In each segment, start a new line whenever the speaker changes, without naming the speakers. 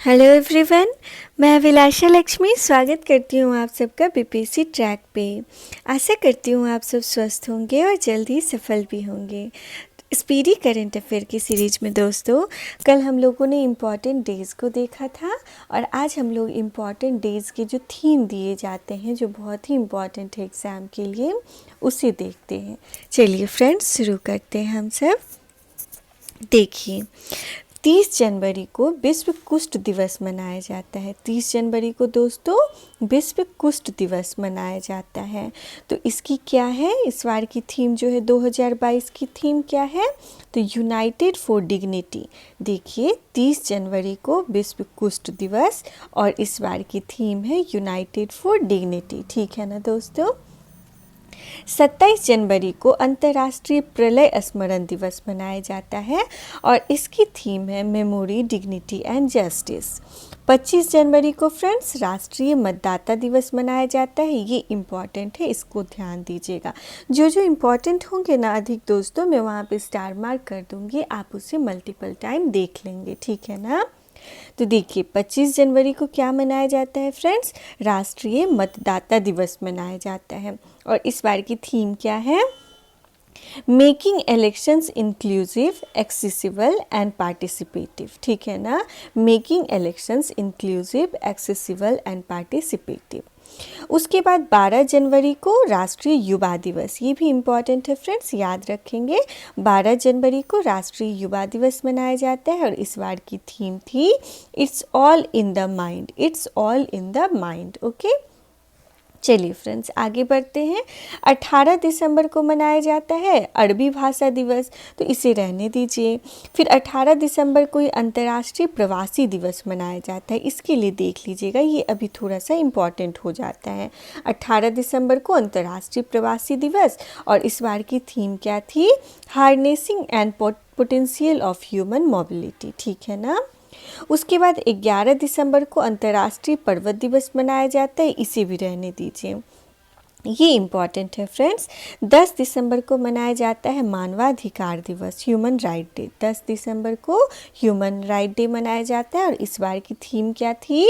Hello everyone, मैं अभिलाषा लक्ष्मी स्वागत करती हूँ आप सबका बीपीएससी ट्रैक पे। आशा करती हूँ आप सब स्वस्थ होंगे और जल्द ही सफल भी होंगे। स्पीडी करंट अफेयर की सीरीज में दोस्तों, कल हम लोगों ने इम्पॉर्टेंट डेज़ को देखा था और आज हम लोग इम्पॉर्टेंट डेज़ के जो थीम दिए जाते हैं, जो बहुत ही इम्पॉर्टेंट है एग्ज़ाम के लिए, उसे देखते हैं। चलिए फ्रेंड्स, शुरू करते हैं हम सब। देखिए, 30 जनवरी को विश्व कुष्ठ दिवस मनाया जाता है। 30 जनवरी को दोस्तों विश्व कुष्ठ दिवस मनाया जाता है। तो इसकी क्या है, इस बार की थीम जो है 2022 की थीम क्या है, तो यूनाइटेड फॉर डिग्निटी। देखिए, 30 जनवरी को विश्व कुष्ठ दिवस और इस बार की थीम है यूनाइटेड फॉर डिग्निटी। ठीक है ना दोस्तों। 27 जनवरी को अंतर्राष्ट्रीय प्रलय स्मरण दिवस मनाया जाता है और इसकी थीम है मेमोरी, डिग्निटी एंड जस्टिस। 25 जनवरी को फ्रेंड्स राष्ट्रीय मतदाता दिवस मनाया जाता है। ये इम्पॉर्टेंट है, इसको ध्यान दीजिएगा। जो जो इम्पॉर्टेंट होंगे ना अधिक दोस्तों, मैं वहाँ पे स्टार मार्क कर दूँगी, आप उसे मल्टीपल टाइम देख लेंगे। ठीक है ना। तो देखिए, 25 जनवरी को क्या मनाया जाता है फ्रेंड्स, राष्ट्रीय मतदाता दिवस मनाया जाता है और इस बार की थीम क्या है, making elections inclusive, accessible and participative. ठीक है ना, making elections inclusive, accessible and participative. उसके बाद 12 जनवरी को राष्ट्रीय युवा दिवस, ये भी इम्पॉर्टेंट है फ्रेंड्स, याद रखेंगे। 12 जनवरी को राष्ट्रीय युवा दिवस मनाया जाता है और इस बार की थीम थी it's all in the mind, it's all in the mind. Okay, चलिए फ्रेंड्स आगे बढ़ते हैं। 18 दिसंबर को मनाया जाता है अरबी भाषा दिवस, तो इसे रहने दीजिए। फिर 18 दिसंबर को अंतर्राष्ट्रीय प्रवासी दिवस मनाया जाता है, इसके लिए देख लीजिएगा, ये अभी थोड़ा सा इम्पॉर्टेंट हो जाता है। 18 दिसंबर को अंतर्राष्ट्रीय प्रवासी दिवस और इस बार की थीम क्या थी, harnessing and potential of human mobility. ठीक है ना। उसके बाद 11 दिसंबर को अंतर्राष्ट्रीय पर्वत दिवस मनाया जाता है, इसे भी रहने दीजिए, ये इम्पॉर्टेंट है फ्रेंड्स। 10 दिसंबर को मनाया जाता है मानवाधिकार दिवस, ह्यूमन राइट डे। 10 दिसंबर को ह्यूमन राइट डे मनाया जाता है और इस बार की थीम क्या थी,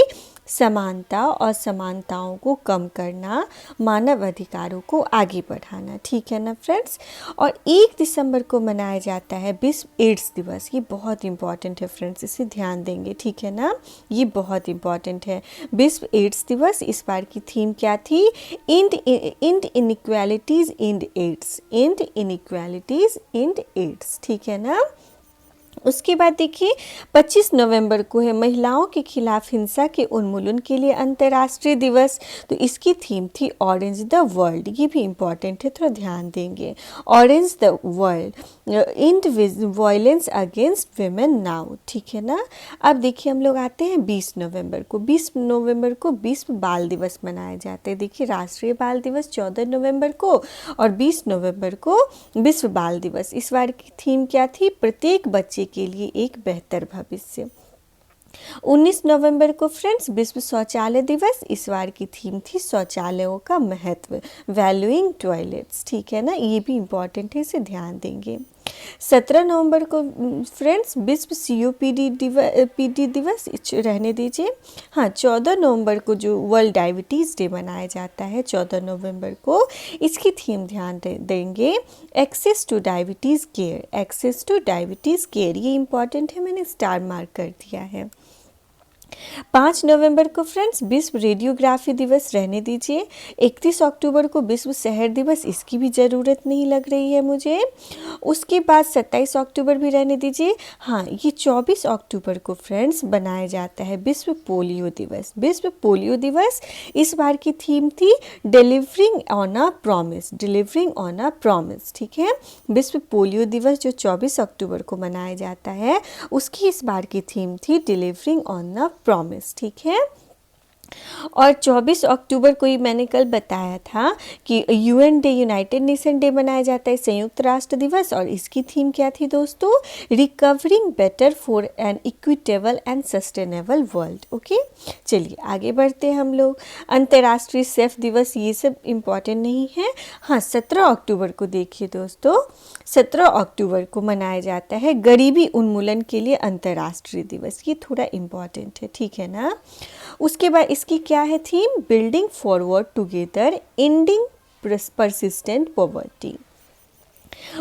समानता और समानताओं को कम करना, मानव अधिकारों को आगे बढ़ाना। ठीक है ना फ्रेंड्स। और 1 दिसंबर को मनाया जाता है विश्व एड्स दिवस, ये बहुत इम्पॉर्टेंट है फ्रेंड्स, इसे ध्यान देंगे। ठीक है ना, ये बहुत इम्पॉर्टेंट है। विश्व एड्स दिवस, इस बार की थीम क्या थी, end inequalities end AIDS, end inequalities end AIDS. ठीक है ना। उसके बाद देखिए, 25 नवंबर को है महिलाओं के खिलाफ हिंसा के उन्मूलन के लिए अंतर्राष्ट्रीय दिवस, तो इसकी थीम थी ऑरेंज द वर्ल्ड, ये भी इम्पॉर्टेंट है, थोड़ा ध्यान देंगे। Orange the world, end violence against women now. ठीक है ना। अब देखिए, हम लोग आते हैं 20 नवंबर को। 20 नवंबर को विश्व बाल दिवस मनाया जाता है। देखिए, राष्ट्रीय बाल दिवस 14 नवंबर को और 20 नवंबर को विश्व बाल दिवस। इस बार की थीम क्या थी, प्रत्येक बच्चे के लिए एक बेहतर भविष्य। 19 नवंबर को फ्रेंड्स विश्व शौचालय दिवस, इस बार की थीम थी शौचालयों का महत्व, वैल्यूइंग टॉयलेट्स। ठीक है ना, ये भी इम्पॉर्टेंट है, इसे ध्यान देंगे। 17 नवंबर को फ्रेंड्स विश्व COPD दिवस, रहने दीजिए। हाँ, 14 नवंबर को जो वर्ल्ड डायबिटीज़ डे मनाया जाता है 14 नवंबर को, इसकी थीम ध्यान देंगे, access to diabetes care, access to diabetes care, ये इंपॉर्टेंट है, मैंने स्टार मार्क कर दिया है। 5 नवंबर को फ्रेंड्स विश्व रेडियोग्राफी दिवस, रहने दीजिए। 31 अक्टूबर को विश्व शहर दिवस, इसकी भी ज़रूरत नहीं लग रही है मुझे। उसके बाद 27 अक्टूबर भी रहने दीजिए। हाँ, ये 24 अक्टूबर को फ्रेंड्स बनाया जाता है विश्व पोलियो दिवस। विश्व पोलियो दिवस, इस बार की थीम थी delivering on a promise, delivering on a promise. ठीक है, विश्व पोलियो दिवस जो 24 अक्टूबर को मनाया जाता है, उसकी इस बार की थीम थी डिलीवरिंग ऑन अ प्रॉमिस। ठीक है। और 24 अक्टूबर को ही मैंने कल बताया था कि UN day, United nation day मनाया जाता है, संयुक्त राष्ट्र दिवस। और इसकी थीम क्या थी दोस्तों? Recovering better for an equitable and sustainable world. Okay, चलिए आगे बढ़ते हैं हम लोग। अंतर्राष्ट्रीय सेफ दिवस, ये सब इम्पॉर्टेंट नहीं है। हाँ, 17 अक्टूबर को देखिए दोस्तों, 17 अक्टूबर को मनाया जाता है गरीबी उन्मूलन के लिए अंतर्राष्ट्रीय दिवस। ये थोड़ा इम्पॉर्टेंट है, ठीक है ना। उसके बाद इसकी क्या है theme? Building forward together, ending persistent poverty.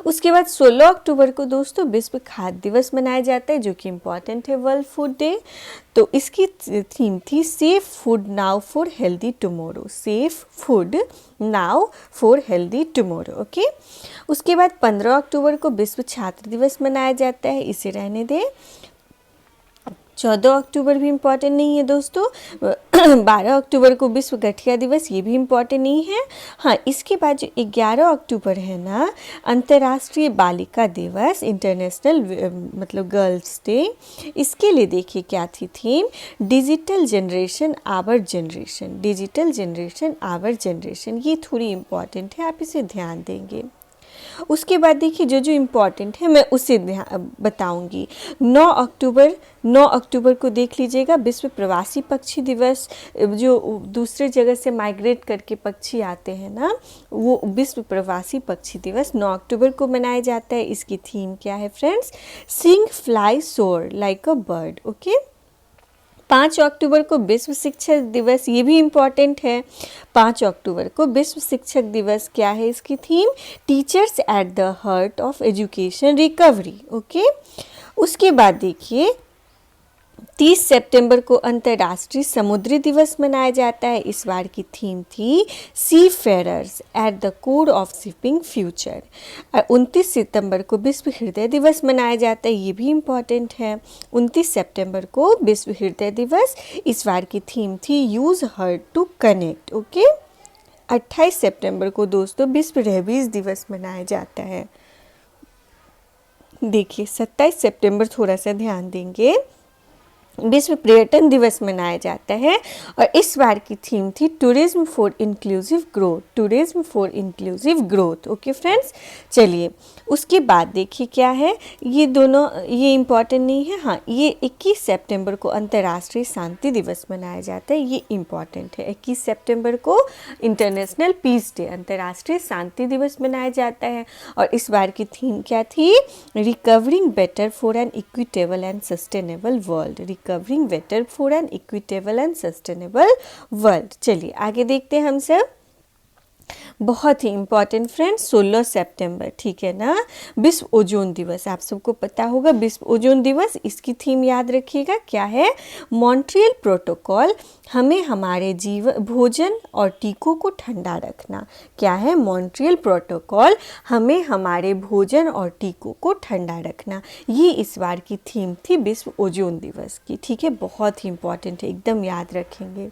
उसके बाद 16 अक्टूबर को दोस्तों विश्व खाद्य दिवस मनाया जाता है, जो कि इम्पॉर्टेंट है, वर्ल्ड फूड डे। तो इसकी थीम थी safe food now for healthy tomorrow, safe food now for healthy tomorrow. Okay, उसके बाद 15 अक्टूबर को विश्व छात्र दिवस मनाया जाता है, इसे रहने दें। 14 अक्टूबर भी इम्पॉर्टेंट नहीं है दोस्तों। 12 अक्टूबर को विश्व गठिया दिवस, ये भी इम्पॉर्टेंट नहीं है। हाँ, इसके बाद जो 11 अक्टूबर है ना, अंतर्राष्ट्रीय बालिका दिवस, इंटरनेशनल मतलब गर्ल्स डे। इसके लिए देखिए क्या थी theme? Digital generation our generation, digital generation our generation. ये थोड़ी इम्पॉर्टेंट है, आप इसे ध्यान देंगे। उसके बाद देखिए जो जो इम्पॉर्टेंट है मैं उसे बताऊंगी। 9 अक्टूबर को देख लीजिएगा, विश्व प्रवासी पक्षी दिवस। जो दूसरे जगह से माइग्रेट करके पक्षी आते हैं ना, वो विश्व प्रवासी पक्षी दिवस 9 अक्टूबर को मनाया जाता है। इसकी थीम क्या है फ्रेंड्स? सिंग फ्लाई सोर लाइक अ बर्ड। ओके, 5 अक्टूबर को विश्व शिक्षक दिवस, ये भी इम्पॉर्टेंट है। 5 अक्टूबर को विश्व शिक्षक दिवस, क्या है इसकी theme? Teachers at the heart of education recovery. Okay, उसके बाद देखिए 30 सितंबर को अंतर्राष्ट्रीय समुद्री दिवस मनाया जाता है। इस बार की थीम थी seafarers at the core of shipping future. 29 सितंबर को विश्व हृदय दिवस मनाया जाता है, ये भी इम्पॉर्टेंट है। 29 सितंबर को विश्व हृदय दिवस, इस बार की थीम थी use heart to connect. Okay, 28 सितंबर को दोस्तों विश्व रेबीज दिवस मनाया जाता है। देखिए 27 सितंबर थोड़ा सा ध्यान देंगे, विश्व पर्यटन दिवस मनाया जाता है। और इस बार की थीम थी tourism for inclusive growth, tourism for inclusive growth. Okay friends, चलिए उसके बाद देखिए क्या है, ये दोनों ये इम्पॉर्टेंट नहीं है। हाँ, ये 21 सितंबर को अंतर्राष्ट्रीय शांति दिवस मनाया जाता है, ये इम्पॉर्टेंट है। 21 सितंबर को इंटरनेशनल पीस डे, अंतर्राष्ट्रीय शांति दिवस मनाया जाता है। और इस बार की थीम क्या थी? Recovering better for an equitable and sustainable world, recovering better for an equitable and sustainable world. चलिए आगे देखते हैं हम सब। बहुत ही इम्पॉर्टेंट फ्रेंड्स, 16 सितंबर, ठीक है ना, विश्व ओजोन दिवस। आप सबको पता होगा विश्व ओजोन दिवस, इसकी थीम याद रखिएगा क्या है? मॉन्ट्रियल प्रोटोकॉल, हमें हमारे भोजन और टीकों को ठंडा रखना। क्या है? मॉन्ट्रियल प्रोटोकॉल, हमें हमारे भोजन और टीकों को ठंडा रखना। ये इस बार की थीम थी विश्व ओजोन दिवस की, ठीक है, बहुत ही इम्पॉर्टेंट है, एकदम याद रखेंगे।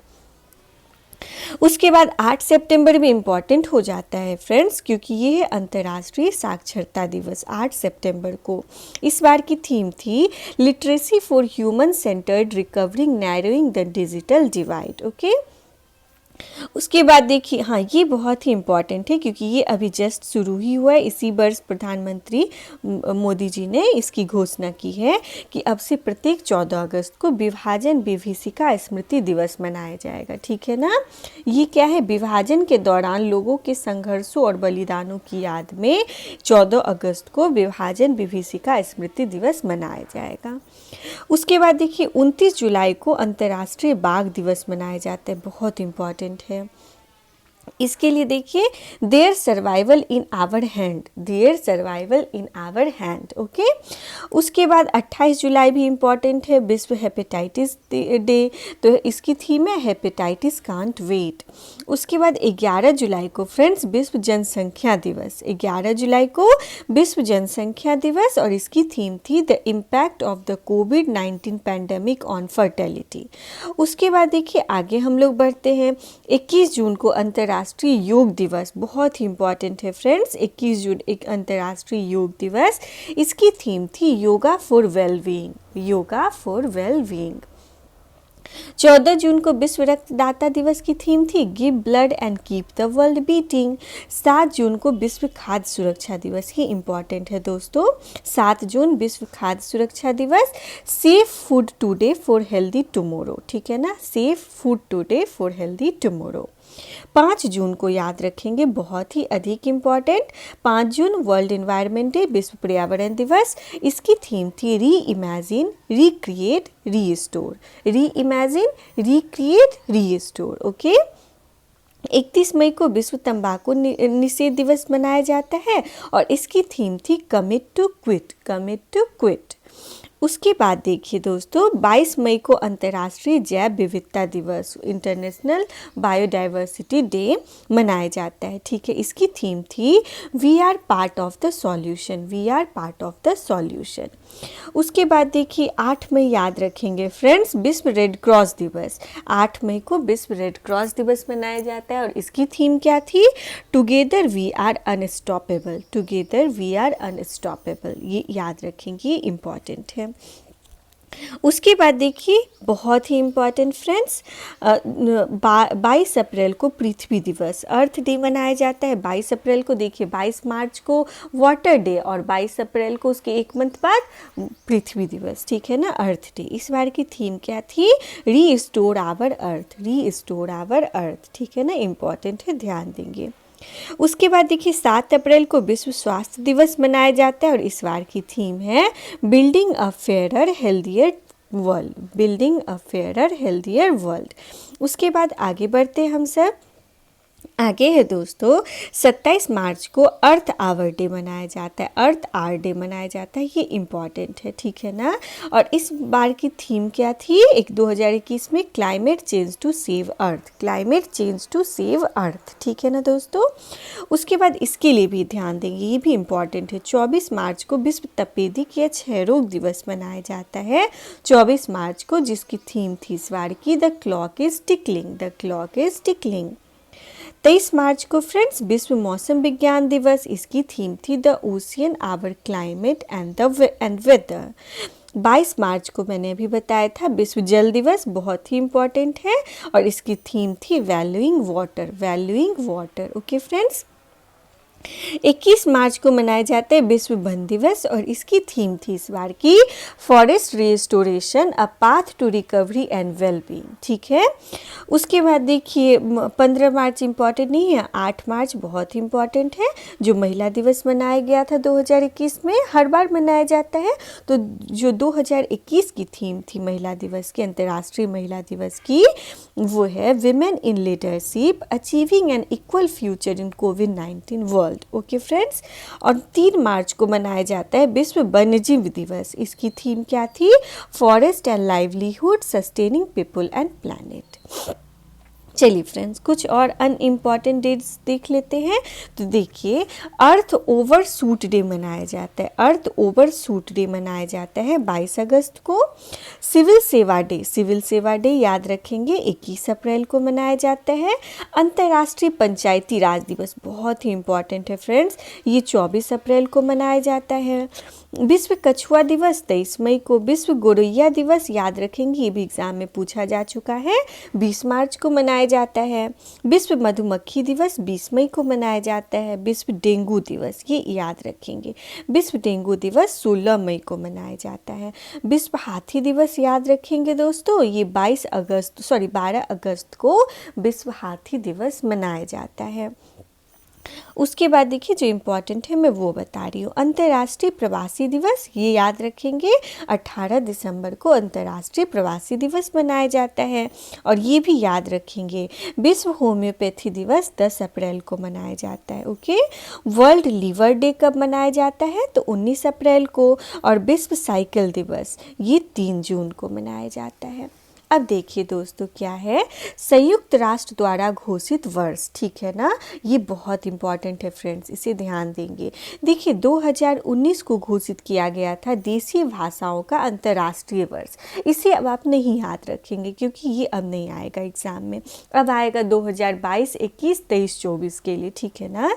उसके बाद 8 सितंबर भी इम्पॉर्टेंट हो जाता है फ्रेंड्स, क्योंकि ये है अंतर्राष्ट्रीय साक्षरता दिवस। 8 सितंबर को इस बार की थीम थी literacy for human centred recovering narrowing the digital divide. Okay, उसके बाद देखिए, हाँ ये बहुत ही इम्पॉर्टेंट है क्योंकि ये अभी जस्ट शुरू ही हुआ है। इसी वर्ष प्रधानमंत्री मोदी जी ने इसकी घोषणा की है कि अब से प्रत्येक 14 अगस्त को विभाजन विभीषिका स्मृति दिवस मनाया जाएगा, ठीक है ना। ये क्या है? विभाजन के दौरान लोगों के संघर्षों और बलिदानों की याद में 14 अगस्त को विभाजन विभीषिका स्मृति दिवस मनाया जाएगा। उसके बाद देखिए 29 जुलाई को अंतर्राष्ट्रीय बाघ दिवस मनाया जाता है, बहुत इम्पॉर्टेंट है। इसके लिए देखिए their survival in our hand, their survival in our hand. Okay, उसके बाद 28 जुलाई भी इम्पॉर्टेंट है, विश्व हेपेटाइटिस डे, तो इसकी थीम है हेपेटाइटिस कांट वेट। उसके बाद 11 जुलाई को फ्रेंड्स विश्व जनसंख्या दिवस, 11 जुलाई को विश्व जनसंख्या दिवस, और इसकी थीम थी the impact of the covid pandemic on fertility. उसके बाद देखिए आगे हम लोग बढ़ते हैं, 21 जून को अंतर्राष्ट्रीय योग दिवस, बहुत ही इंपॉर्टेंट है फ्रेंड्स। 21 जून एक अंतर्राष्ट्रीय योग दिवस, इसकी थीम थी yoga for well being, yoga for well being. 14 जून को विश्व रक्तदाता दिवस की थीम थी give blood and keep the world beating. 7 जून को विश्व खाद्य सुरक्षा दिवस, ही इम्पॉर्टेंट है दोस्तों। 7 जून विश्व खाद्य सुरक्षा दिवस। Safe food today for healthy tomorrow, ठीक है ना, safe food today for healthy tomorrow. 5 जून को याद रखेंगे, बहुत ही अधिक important. 5 June world environment day, विश्व पर्यावरण दिवस। इसकी थीम थी री इमेजिन रिक्रिएट रीस्टोर, री इमेजिन रिक्रिएट रीस्टोर। ओके। 31 मई को विश्व तंबाकू निषेध दिवस मनाया जाता है और इसकी थीम थी commit to quit, commit to quit. उसके बाद देखिए दोस्तों, 22 मई को अंतर्राष्ट्रीय जैव विविधता दिवस, इंटरनेशनल बायोडाइवर्सिटी डे मनाया जाता है, ठीक है। इसकी थीम थी we are part of the solution, we are part of the solution. उसके बाद देखिए 8 मई याद रखेंगे फ्रेंड्स, विश्व रेड क्रॉस दिवस। 8 मई को विश्व रेड क्रॉस दिवस मनाया जाता है और इसकी थीम क्या थी, together we are unstoppable, together we are unstoppable. ये याद रखेंगे, ये इम्पॉर्टेंट है। उसके बाद देखिए बहुत ही इम्पॉर्टेंट फ्रेंड्स, 22 अप्रैल को पृथ्वी दिवस, अर्थ डे मनाया जाता है। 22 अप्रैल को देखिए, 22 मार्च को वाटर डे और 22 अप्रैल को उसके एक मंथ बाद पृथ्वी दिवस, ठीक है ना, अर्थ डे। इस बार की थीम क्या थी, री स्टोर आवर अर्थ, री स्टोर आवर अर्थ, ठीक है ना, इम्पॉर्टेंट है, ध्यान देंगे। उसके बाद देखिए 7 अप्रैल को विश्व स्वास्थ्य दिवस मनाया जाता है और इस बार की थीम है बिल्डिंग अ फेयरर हेल्दियर वर्ल्ड, बिल्डिंग अ फेयरर हेल्दियर वर्ल्ड। उसके बाद आगे बढ़ते हैं हम सब, आगे है दोस्तों 27 मार्च को अर्थ आवर डे मनाया जाता है, अर्थ आवर डे मनाया जाता है, ये इम्पॉर्टेंट है, ठीक है ना। और इस बार की थीम क्या थी, 2021 में climate change to save earth, climate change to save earth, ठीक है ना दोस्तों। उसके बाद इसके लिए भी ध्यान देंगे, ये भी इम्पॉर्टेंट है। 24 मार्च को विश्व तपेदिक या क्षय रोग दिवस मनाया जाता है, 24 मार्च को, जिसकी थीम थी इस बार की the clock is ticking, the clock is ticking. 23 मार्च को फ्रेंड्स विश्व मौसम विज्ञान दिवस, इसकी थीम थी the ocean our climate and weather. 22 मार्च को मैंने अभी बताया था विश्व जल दिवस, बहुत ही इम्पॉर्टेंट है और इसकी थीम थी valuing water, valuing water. Okay friends. 21 मार्च को मनाया जाता है विश्व वन दिवस और इसकी थीम थी इस बार की forest restoration a path to recovery and wellbeing, ठीक है। उसके बाद देखिए 15 मार्च इम्पॉर्टेंट नहीं है, 8 मार्च बहुत ही इम्पॉर्टेंट है, जो महिला दिवस मनाया गया था 2021 में, हर बार मनाया जाता है। तो जो 2021 की थीम थी महिला दिवस की, अंतर्राष्ट्रीय महिला दिवस की, वो है women in leadership achieving an equal future in कोविड-19 वर्ल्ड। Okay friends. और 3 मार्च को मनाया जाता है विश्व वन्यजीव दिवस, इसकी थीम क्या थी, forest and livelihood sustaining people and planet. चलिए फ्रेंड्स, कुछ और अनइम्पॉर्टेंट डेट्स देख लेते हैं। तो देखिए अर्थ ओवर सूट डे मनाया जाता है, अर्थ ओवर सूट डे मनाया जाता है 22 अगस्त को। सिविल सेवा डे, सिविल सेवा डे याद रखेंगे 21 अप्रैल को मनाया जाता है। अंतर्राष्ट्रीय पंचायती राज दिवस बहुत ही इम्पॉर्टेंट है फ्रेंड्स, ये 24 अप्रैल को मनाया जाता है। विश्व कछुआ दिवस 23 मई को। विश्व गोरैया दिवस याद रखेंगे, ये भी एग्जाम में पूछा जा चुका है, 20 मार्च को मनाया जाता है। विश्व मधुमक्खी दिवस 20 मई को मनाया जाता है। विश्व डेंगू दिवस, ये याद रखेंगे, विश्व डेंगू दिवस 16 मई को मनाया जाता है। विश्व हाथी दिवस याद रखेंगे दोस्तों, ये 12 अगस्त को विश्व हाथी दिवस मनाया जाता है। उसके बाद देखिए जो इम्पोर्टेंट है मैं वो बता रही हूँ, अंतर्राष्ट्रीय प्रवासी दिवस, ये याद रखेंगे 18 दिसंबर को अंतर्राष्ट्रीय प्रवासी दिवस मनाया जाता है। और ये भी याद रखेंगे विश्व होम्योपैथी दिवस 10 अप्रैल को मनाया जाता है। ओके। वर्ल्ड लीवर डे कब मनाया जाता है, तो 19 अप्रैल को। और विश्व साइकिल दिवस ये 3 जून को मनाया जाता है। अब देखिए दोस्तों क्या है, संयुक्त राष्ट्र द्वारा घोषित वर्ष, ठीक है ना, ये बहुत इंपॉर्टेंट है फ्रेंड्स, इसे ध्यान देंगे। देखिए 2019 को घोषित किया गया था देशीय भाषाओं का अंतर्राष्ट्रीय वर्ष, इसे अब आप नहीं याद रखेंगे क्योंकि ये अब नहीं आएगा एग्जाम में, अब आएगा 2022, 21, 23, 24 के लिए, ठीक है ना।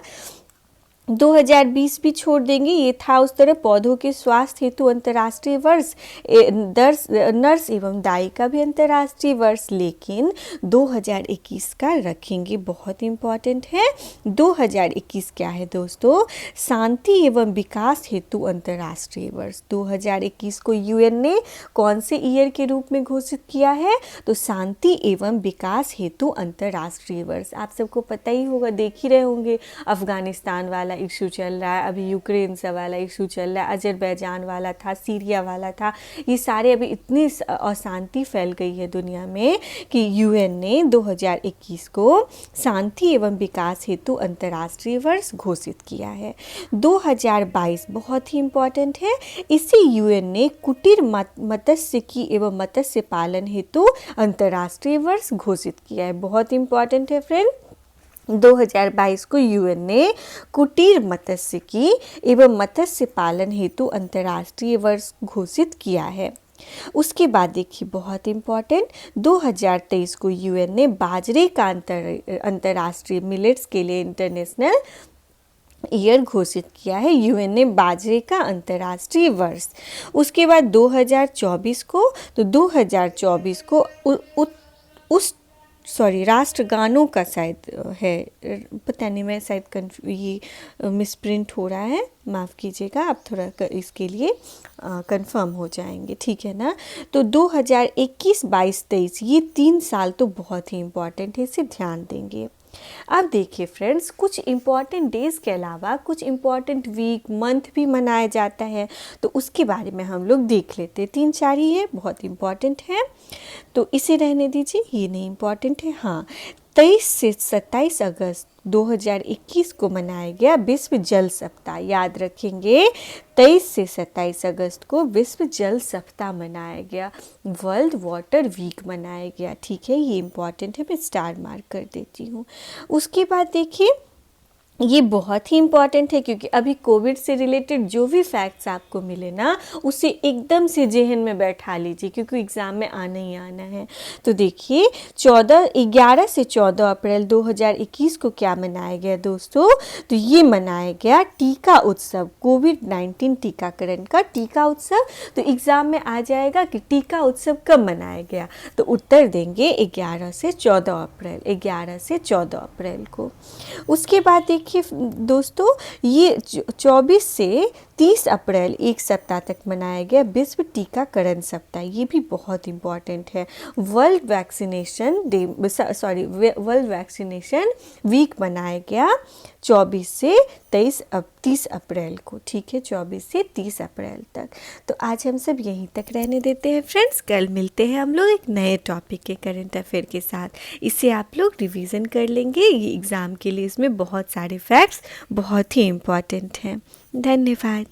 2020 भी छोड़ देंगे, ये था उस तरह पौधों के स्वास्थ्य हेतु अंतर्राष्ट्रीय वर्ष, नर्स एवं दाई का भी अंतर्राष्ट्रीय वर्ष, लेकिन 2021 का रखेंगे, बहुत इम्पॉर्टेंट है। 2021 क्या है दोस्तों? शांति एवं विकास हेतु अंतर्राष्ट्रीय वर्ष। 2021 को यूएन ने कौन से ईयर के रूप में घोषित किया है? तो शांति एवं विकास हेतु अंतर्राष्ट्रीय वर्ष। आप सबको पता ही होगा, देख ही रहे होंगे, अफगानिस्तान वाला इशू चल रहा है, अभी यूक्रेन से वाला इशू चल रहा है, अजरबैजान वाला था, सीरिया वाला था, ये सारे अभी इतनी अशांति फैल गई है दुनिया में कि यूएन ने 2021 को शांति एवं विकास हेतु अंतर्राष्ट्रीय वर्ष घोषित किया है। 2022 बहुत ही इम्पॉर्टेंट है, इसे यूएन ने कुटीर मत्स्यिकी एवं मत्स्य पालन हेतु अंतर्राष्ट्रीय वर्ष घोषित किया है। बहुत इम्पॉर्टेंट है फ्रेंड। 2022 को यूएन ने कुटीर मत्स्यिकी एवं मत्स्य पालन हेतु अंतर्राष्ट्रीय वर्ष घोषित किया है। उसके बाद देखिए बहुत इम्पॉर्टेंट, 2023 को यूएन ने बाजरे का अंतर्राष्ट्रीय मिलेट्स के लिए इंटरनेशनल ईयर घोषित किया है। यूएन ने बाजरे का अंतर्राष्ट्रीय वर्ष। उसके बाद 2024 को, तो 2024 को उस राष्ट्रगानों का शायद है, पता नहीं, मैं शायद ये मिसप्रिंट हो रहा है, माफ़ कीजिएगा, आप थोड़ा इसके लिए कंफर्म हो जाएंगे, ठीक है ना। तो 2021, 22, 23 ये 3 साल तो बहुत ही इम्पॉर्टेंट है, इसे ध्यान देंगे। अब देखिए फ्रेंड्स, कुछ इम्पॉर्टेंट डेज़ के अलावा कुछ इम्पॉर्टेंट वीक, मंथ भी मनाया जाता है, तो उसके बारे में हम लोग देख लेते हैं। 3-4 ही है, बहुत इम्पॉर्टेंट है, तो इसे रहने दीजिए, ये नहीं इम्पॉर्टेंट है। हाँ, 23 से 27 अगस्त 2021 को मनाया गया विश्व जल सप्ताह। याद रखेंगे, 23 से 27 अगस्त को विश्व जल सप्ताह मनाया गया, वर्ल्ड वाटर वीक मनाया गया, ठीक है, ये इम्पॉर्टेंट है, मैं स्टार मार्क कर देती हूँ। उसके बाद देखिए, ये बहुत ही इम्पॉर्टेंट है, क्योंकि अभी कोविड से रिलेटेड जो भी फैक्ट्स आपको मिले ना, उसे एकदम से जेहन में बैठा लीजिए, क्योंकि एग्ज़ाम में आना ही आना है। तो देखिए 11 से 14 अप्रैल 2021 को क्या मनाया गया दोस्तों? तो ये मनाया गया टीका उत्सव, कोविड-19 टीकाकरण का टीका उत्सव। तो एग्ज़ाम में आ जाएगा कि टीका उत्सव कब मनाया गया, तो उत्तर देंगे 11 से 14 अप्रैल, 11 से 14 अप्रैल को। उसके बाद देखिए दोस्तों, ये 24 से 30 अप्रैल, एक सप्ताह तक मनाया गया विश्व टीकाकरण सप्ताह, ये भी बहुत इम्पॉर्टेंट है। वर्ल्ड वैक्सीनेशन वीक मनाया गया 24 से 30 अप्रैल को, ठीक है, 24 से 30 अप्रैल तक। तो आज हम सब यहीं तक रहने देते हैं फ्रेंड्स, कल मिलते हैं हम लोग एक नए टॉपिक के करंट अफेयर के साथ। इसे आप लोग रिवीजन कर लेंगे, ये एग्ज़ाम के लिए इसमें बहुत सारे फैक्ट्स बहुत ही इम्पॉर्टेंट हैं। धन्यवाद।